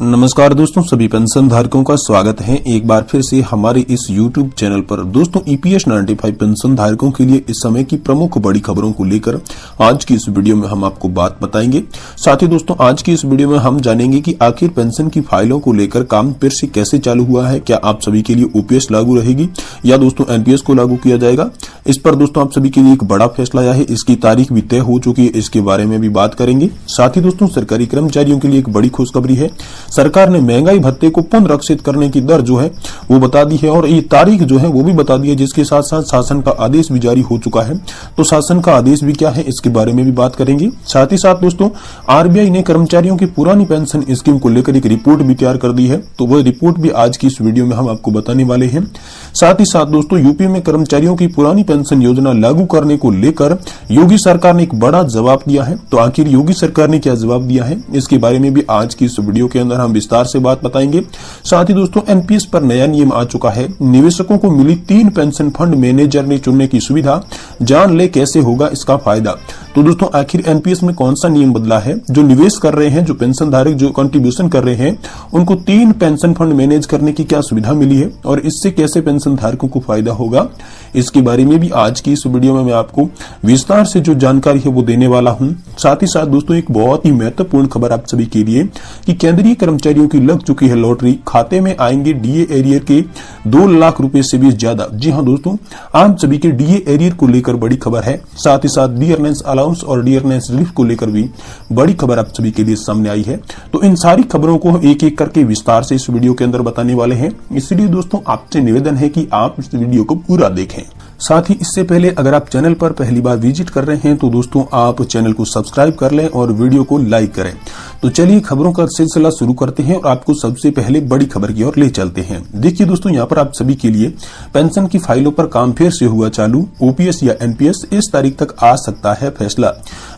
नमस्कार दोस्तों, सभी पेंशन धारकों का स्वागत है एक बार फिर से हमारे इस YouTube चैनल पर। दोस्तों, EPS 95 पेंशन धारकों के लिए इस समय की प्रमुख बड़ी खबरों को लेकर आज की इस वीडियो में हम आपको बात बताएंगे। साथ ही दोस्तों, आज की इस वीडियो में हम जानेंगे कि आखिर पेंशन की फाइलों को लेकर काम फिर से कैसे चालू हुआ है। क्या आप सभी के लिए OPS लागू रहेगी या दोस्तों NPS को लागू किया जाएगा। इस पर दोस्तों आप सभी के लिए एक बड़ा फैसला आया है, इसकी तारीख भी तय हो चुकी है, इसके बारे में भी बात करेंगे। साथ ही दोस्तों, सरकारी कर्मचारियों के लिए एक बड़ी खुशखबरी है। सरकार ने महंगाई भत्ते को पुनर्रक्षित करने की दर जो है वो बता दी है और ये तारीख जो है वो भी बता दी है, जिसके साथ साथ शासन का आदेश भी जारी हो चुका है। तो शासन का आदेश भी क्या है, इसके बारे में भी बात करेंगे। साथ ही साथ दोस्तों, RBI ने कर्मचारियों की पुरानी पेंशन स्कीम को लेकर एक रिपोर्ट भी तैयार कर दी है, तो वह रिपोर्ट भी आज की इस वीडियो में हम आपको बताने वाले हैं। साथ ही साथ दोस्तों, यूपी में कर्मचारियों की पुरानी पेंशन योजना लागू करने को लेकर योगी सरकार ने एक बड़ा जवाब दिया है। तो आखिर योगी सरकार ने क्या जवाब दिया है, इसके बारे में भी आज की इस वीडियो के अंदर हम विस्तार से बात बताएंगे। साथ ही दोस्तों, NPS पर नया नियम आ चुका है। निवेशकों को मिली 3 पेंशन फंड मैनेजर ने चुनने की सुविधा, जान ले कैसे होगा इसका फायदा। तो दोस्तों, आखिर NPS में कौन सा नियम बदला है। जो निवेश कर रहे हैं, जो पेंशन धारक जो कंट्रीब्यूशन कर रहे हैं, उनको 3 पेंशन फंड मैनेज करने की क्या सुविधा मिली है और इससे कैसे पेंशन धारकों को फायदा होगा, इसके बारे में भी आज की इस वीडियो में मैं आपको विस्तार से जो जानकारी है वो देने वाला हूं। साथ ही साथ दोस्तों, एक बहुत ही महत्वपूर्ण खबर आप सभी के लिए कि केंद्रीय कर्मचारियों की लग चुकी है लॉटरी, खाते में आएंगे DA एरियर के 2 लाख रुपए से भी ज्यादा। जी हां दोस्तों, आप सभी के DA एरियर को लेकर बड़ी खबर है। साथ ही साथ डियरनेस अलाउंस और डियरनेस रिलीफ को लेकर भी बड़ी खबर आप सभी के लिए सामने आई है। तो इन सारी खबरों को एक एक करके विस्तार से इस वीडियो के अंदर बताने वाले हैं। इसलिए दोस्तों, आपसे निवेदन है कि आप इस वीडियो को पूरा देखें। साथ ही इससे पहले अगर आप चैनल पर पहली बार विजिट कर रहे हैं तो दोस्तों आप चैनल को सब्सक्राइब कर लें और वीडियो को लाइक करें। तो चलिए खबरों का सिलसिला शुरू करते हैं और आपको सबसे पहले बड़ी खबर की ओर ले चलते हैं। देखिए दोस्तों, यहाँ पर आप सभी के लिए पेंशन की फाइलों पर काम फिर से हुआ चालू। OPS या NPS इस तारीख तक आ सकता है फैसला।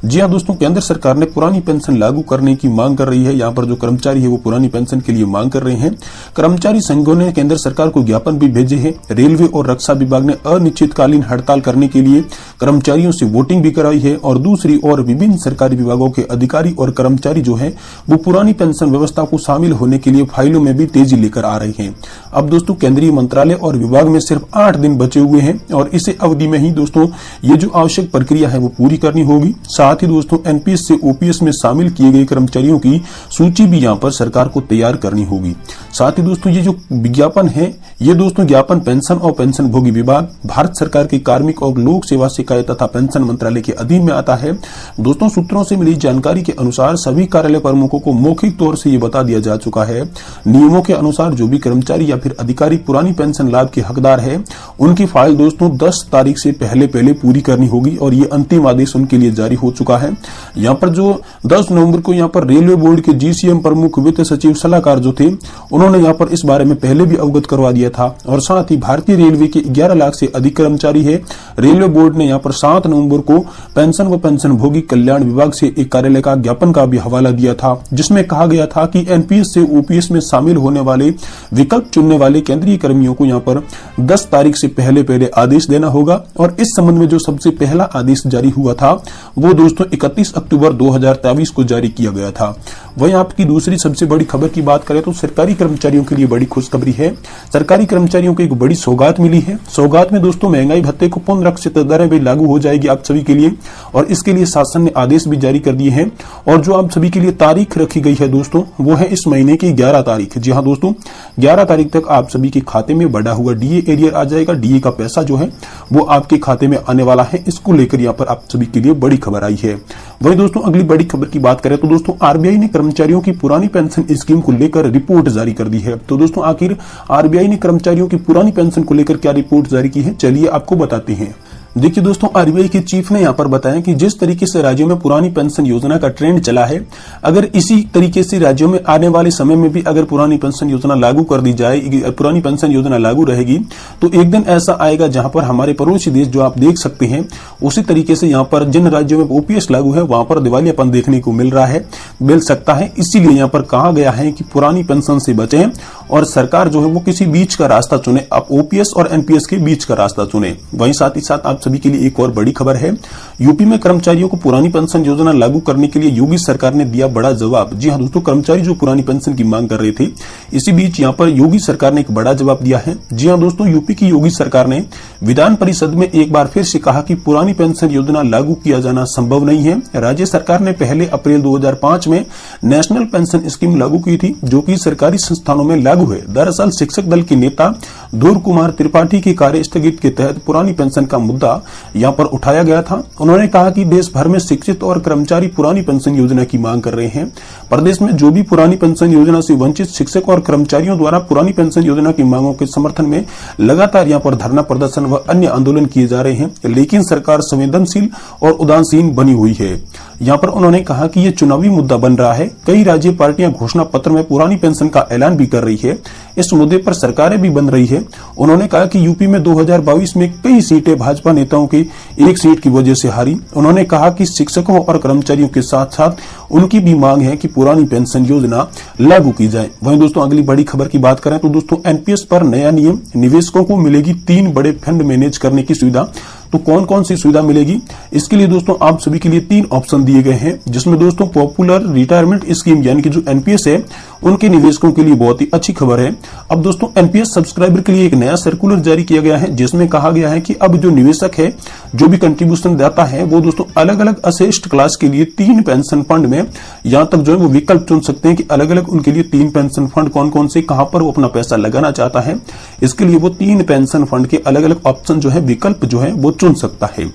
जी हाँ दोस्तों, केंद्र सरकार ने पुरानी पेंशन लागू करने की मांग कर रही है। यहाँ पर जो कर्मचारी है वो पुरानी पेंशन के लिए मांग कर रहे हैं। कर्मचारी संघों ने केंद्र सरकार को ज्ञापन भी भेजे हैं। रेलवे और रक्षा विभाग ने अनिश्चितकालीन हड़ताल करने के लिए कर्मचारियों से वोटिंग भी कराई है और दूसरी ओर विभिन्न सरकारी विभागों के अधिकारी और कर्मचारी जो है वो पुरानी पेंशन व्यवस्था को शामिल होने के लिए फाइलों में भी तेजी लेकर आ रहे हैं। अब दोस्तों, केंद्रीय मंत्रालय और विभाग में सिर्फ 8 दिन बचे हुए हैं और इसे अवधि में ही दोस्तों ये जो आवश्यक प्रक्रिया है वो पूरी करनी होगी। साथ ही दोस्तों, NPS से OPS में शामिल किए गए कर्मचारियों की सूची भी यहाँ पर सरकार को तैयार करनी होगी। साथ ही दोस्तों, ये जो विज्ञापन है ये दोस्तों ज्ञापन पेंशन और पेंशन भोगी विभाग, भारत सरकार के कार्मिक और लोक सेवा शिकायत तथा पेंशन मंत्रालय के अधीन में आता है। दोस्तों, सूत्रों से मिली जानकारी के अनुसार सभी कार्यालय प्रमुखों को मौखिक तौर से ये बता दिया जा चुका है। नियमों के अनुसार जो भी कर्मचारी या फिर अधिकारी पुरानी पेंशन लाभ के हकदार है, उनकी फाइल दोस्तों 10 तारीख से पहले पूरी करनी होगी और ये अंतिम आदेश उनके लिए जारी हो चुका है। यहाँ पर जो 10 नवंबर को यहाँ पर रेलवे बोर्ड के GCM प्रमुख वित्त सचिव सलाहकार जो थे, उन्होंने यहाँ पर इस बारे में पहले भी अवगत करवा दिया था। और साथ ही भारतीय रेलवे के 11 लाख से अधिक कर्मचारी है। रेलवे बोर्ड ने यहाँ पर 7 नवंबर को पेंशन व पेंशन भोगी कल्याण विभाग से एक कार्यालय का ज्ञापन का भी हवाला दिया था, जिसमें कहा गया था कि NPS से OPS में शामिल होने वाले विकल्प चुनने वाले केंद्रीय कर्मियों को यहाँ पर 10 तारीख से पहले आदेश देना होगा। और इस संबंध में जो सबसे पहला आदेश जारी हुआ था वो दोस्तों 31 अक्टूबर 2023 को जारी किया गया था। वहीं आपकी दूसरी सबसे बड़ी खबर की बात करें तो सरकारी कर्मचारियों के लिए बड़ी खुशखबरी है। सरकारी कर्मचारियों को एक बड़ी सौगात मिली है। सौगात में दोस्तों महंगाई भत्ते को पुनर्रक्षित दरें भी लागू हो जाएगी आप सभी के लिए और इसके लिए शासन ने आदेश भी जारी कर दिए हैं। और जो आप सभी के लिए तारीख रखी गई है दोस्तों वो है इस महीने की 11 तारीख। जी हाँ दोस्तों, 11 तारीख तक आप सभी के खाते में बढ़ा हुआ DA एरियर आ जाएगा। DA का पैसा जो है वो आपके खाते में आने वाला है। इसको लेकर यहाँ पर आप सभी के लिए बड़ी खबर आई है। वहीं दोस्तों, अगली बड़ी खबर की बात करें तो दोस्तों RBI ने कर्मचारियों की पुरानी पेंशन स्कीम को लेकर रिपोर्ट जारी कर दी है। तो दोस्तों, आखिर RBI ने कर्मचारियों की पुरानी पेंशन को लेकर क्या रिपोर्ट जारी की है, चलिए आपको बताते हैं। देखिए दोस्तों, RBI के चीफ ने यहाँ पर बताया कि जिस तरीके से राज्यों में पुरानी पेंशन योजना का ट्रेंड चला है, अगर इसी तरीके से राज्यों में आने वाले समय में भी अगर पुरानी पेंशन योजना लागू कर दी जाएगी, पुरानी पेंशन योजना लागू रहेगी, तो एक दिन ऐसा आएगा जहां पर हमारे पड़ोसी देश जो आप देख सकते हैं, उसी तरीके से यहाँ पर जिन राज्यों में OPS लागू है वहां पर दिवालियापन देखने को मिल सकता है। इसीलिए यहाँ पर कहा गया है कि पुरानी पेंशन से बचें और सरकार जो है वो किसी बीच का रास्ता चुने, आप OPS और NPS के बीच का रास्ता चुने। वहीं साथ ही साथ आप सभी के लिए एक और बड़ी खबर है। यूपी में कर्मचारियों को पुरानी पेंशन योजना लागू करने के लिए योगी सरकार ने दिया बड़ा जवाब। जी हां दोस्तों, कर्मचारी जो पुरानी पेंशन की मांग कर रहे थे, इसी बीच यहां पर योगी सरकार ने एक बड़ा जवाब दिया है। जी हां दोस्तों, यूपी की योगी सरकार ने विधान परिषद में एक बार फिर से कहा कि पुरानी पेंशन योजना लागू किया जाना संभव नहीं है। राज्य सरकार ने पहले अप्रैल 2005 में नेशनल पेंशन स्कीम लागू की थी, जो कि सरकारी संस्थानों में लागू है। दरअसल शिक्षक दल के नेता ध्रुव कुमार त्रिपाठी के कार्य स्थगित के तहत पुरानी पेंशन का मुद्दा यहां पर उठाया गया था। उन्होंने कहा कि देश भर में शिक्षित और कर्मचारी पुरानी पेंशन योजना की मांग कर रहे हैं। प्रदेश में जो भी पुरानी पेंशन योजना से वंचित शिक्षक और कर्मचारियों द्वारा पुरानी पेंशन योजना की मांगों के समर्थन में लगातार यहां पर धरना प्रदर्शन व अन्य आंदोलन किए जा रहे हैं, लेकिन सरकार संवेदनशील और उदासीन बनी हुई है। यहां पर उन्होंने कहा कि यह चुनावी मुद्दा बन रहा है। कई राज्य पार्टियां घोषणा पत्र में पुरानी पेंशन का ऐलान भी कर रही है। इस मुद्दे पर सरकारें भी बन रही है। उन्होंने कहा कि यूपी में 2022 में कई सीटें भाजपा नेताओं की एक सीट की वजह से हारी। उन्होंने कहा कि शिक्षकों और कर्मचारियों के साथ साथ उनकी भी मांग है कि पुरानी पेंशन योजना लागू की जाए। वहीं दोस्तों अगली बड़ी खबर की बात करें तो दोस्तों एनपीएस पर नया नियम, निवेशकों को मिलेगी 3 बड़े फंड मैनेज करने की सुविधा। तो कौन कौन सी सुविधा मिलेगी, इसके लिए दोस्तों आप सभी के लिए 3 ऑप्शन दिए गए हैं, जिसमें दोस्तों पॉपुलर रिटायरमेंट स्कीम यानी कि जो एनपीएस है उनके निवेशकों के लिए बहुत ही अच्छी खबर है। अब दोस्तों एनपीएस सब्सक्राइबर के लिए एक नया सर्कुलर जारी किया गया है, जिसमें कहा गया है कि अब जो निवेशक है, जो भी कंट्रीब्यूशन देता है, वो दोस्तों अलग अलग असेस्ट क्लास के लिए 3 पेंशन फंड में यहां तक जो है वो विकल्प चुन सकते हैं कि अलग अलग उनके लिए 3 पेंशन फंड कौन कौन से, कहां पर वो अपना पैसा लगाना चाहता है। इसके लिए वो 3 पेंशन फंड के अलग अलग ऑप्शन जो है, विकल्प जो है वो चुन सकता है।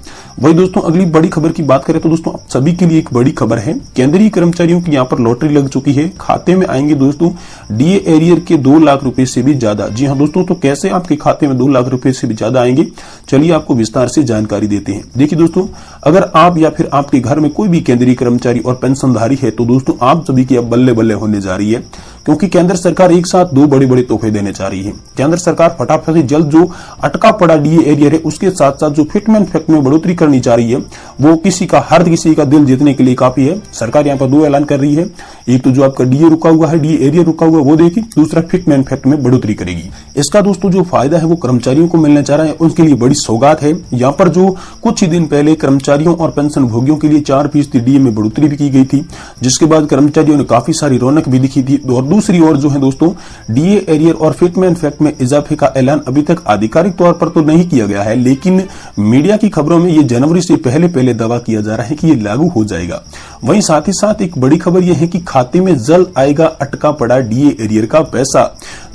वही दोस्तों अगली बड़ी खबर की बात करें तो दोस्तों आप सभी के लिए एक बड़ी खबर है। केंद्रीय कर्मचारियों की यहां पर लॉटरी लग चुकी है। खाते में आएंगे दोस्तों डीए एरियर के 2 लाख रुपए से भी ज्यादा। जी हां दोस्तों, तो कैसे आपके खाते में 2 लाख रुपए से भी ज्यादा आएंगे, चलिए आपको विस्तार से जानकारी देते हैं। देखिए दोस्तों, अगर आप या फिर आपके घर में कोई भी केंद्रीय कर्मचारी और पेंशनधारी है तो दोस्तों आप सभी की अब बल्ले बल्ले होने जा रही है, क्योंकि केंद्र सरकार एक साथ 2 बड़े बड़े तोहफे देने जा रही है। केंद्र सरकार फटाफट से जल्द जो अटका पड़ा डीए एरियर है उसके साथ साथ जो फिटमेंट फैक्ट में बढ़ोतरी करनी चाह रही है, वो हर किसी का दिल जीतने के लिए काफी है। सरकार यहाँ पर 2 ऐलान कर रही है, एक तो जो आपका डीए रुका हुआ है, डीए एरियर रुका हुआ है वो देगी, दूसरा फिटमेंट फैक्ट में बढ़ोतरी करेगी। इसका दोस्तों जो फायदा है वो कर्मचारियों को मिलने जा रहा है, उनके लिए बड़ी सौगात है। यहाँ पर जो कुछ ही दिन पहले कर्मचारियों और पेंशन भोगियों के लिए 4% डीए में बढ़ोतरी भी की गई थी, जिसके बाद कर्मचारियों ने काफी सारी रौनक भी दिखी थी। और दूसरी ओर जो है दोस्तों डीए एरियर और फिटमेंट फैक्ट में इजाफे का ऐलान अभी तक आधिकारिक तौर पर तो नहीं किया गया है, लेकिन मीडिया की खबरों में ये जनवरी से पहले दावा किया जा रहा है कि ये लागू हो जाएगा। वहीं साथ ही साथ एक बड़ी खबर यह है कि खाते में जल्द आएगा अटका पड़ा डीए एरियर का पैसा।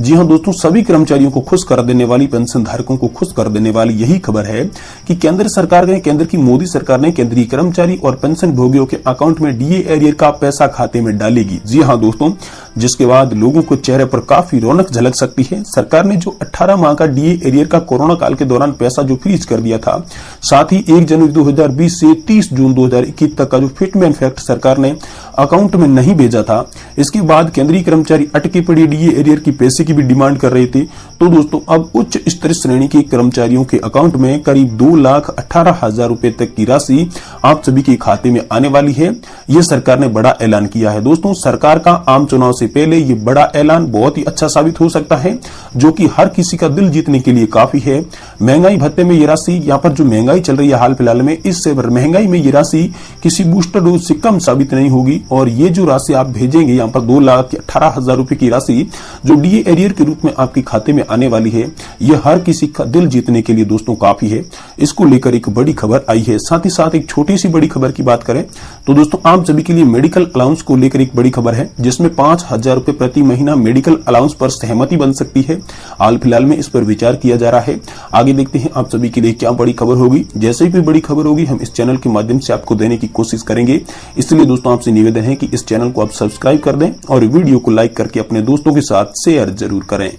जी हां दोस्तों, सभी कर्मचारियों को खुश कर देने वाली, पेंशन धारकों को खुश कर देने वाली यही खबर है कि केंद्र की मोदी सरकार ने केंद्रीय कर्मचारी और पेंशन भोगियों के अकाउंट में डीए एरियर का पैसा खाते में डालेगी। जी हां दोस्तों, जिसके बाद लोगों को चेहरे पर काफी रौनक झलक सकती है। सरकार ने जो 18 माह का डीए एरियर का कोरोना काल के दौरान पैसा जो फ्रीज कर दिया था, साथ ही 1 जनवरी 2020 से 30 जून 2021 तक का जो फिटमेंट फैक्ट सरकार ने अकाउंट में नहीं भेजा था, इसके बाद केंद्रीय कर्मचारी अटके पड़ी डीए एरियर की पैसे की भी डिमांड कर रहे थे। तो दोस्तों अब उच्च स्तरीय श्रेणी के कर्मचारियों के अकाउंट में करीब 2,18,000 रुपए तक की राशि आप सभी के खाते में आने वाली है। यह सरकार ने बड़ा ऐलान किया है। दोस्तों सरकार का आम चुनाव से पहले ये बड़ा ऐलान बहुत ही अच्छा साबित हो सकता है, जो कि हर किसी का दिल जीतने के लिए काफी है। महंगाई भत्ते में ये राशि, यहाँ पर जो महंगाई चल रही है हाल फिलहाल में, इससे महंगाई में ये राशि किसी बूस्टर डोज से कम साबित नहीं होगी। और ये जो राशि आप भेजेंगे, यहाँ पर 2,18,000 रुपए की राशि जो डीए एरियर के रूप में आपके खाते में आने वाली है, ये हर किसी का दिल जीतने के लिए दोस्तों काफी है। इसको लेकर एक बड़ी खबर आई है। साथ ही साथ एक छोटी सी बड़ी खबर की बात करें तो दोस्तों आप सभी के लिए मेडिकल अलाउंस को लेकर एक बड़ी खबर है, जिसमें 5,000 रुपए प्रति महीना मेडिकल अलाउंस पर सहमति बन सकती है। हाल फिलहाल में इस पर विचार किया जा रहा है। आगे देखते हैं आप सभी के लिए क्या बड़ी खबर होगी। जैसे भी बड़ी खबर होगी हम इस चैनल के माध्यम से आपको देने की कोशिश करेंगे। इसलिए दोस्तों आपसे निवेदन है कि इस चैनल को आप सब्सक्राइब कर दें और वीडियो को लाइक करके अपने दोस्तों के साथ शेयर जरूर करें।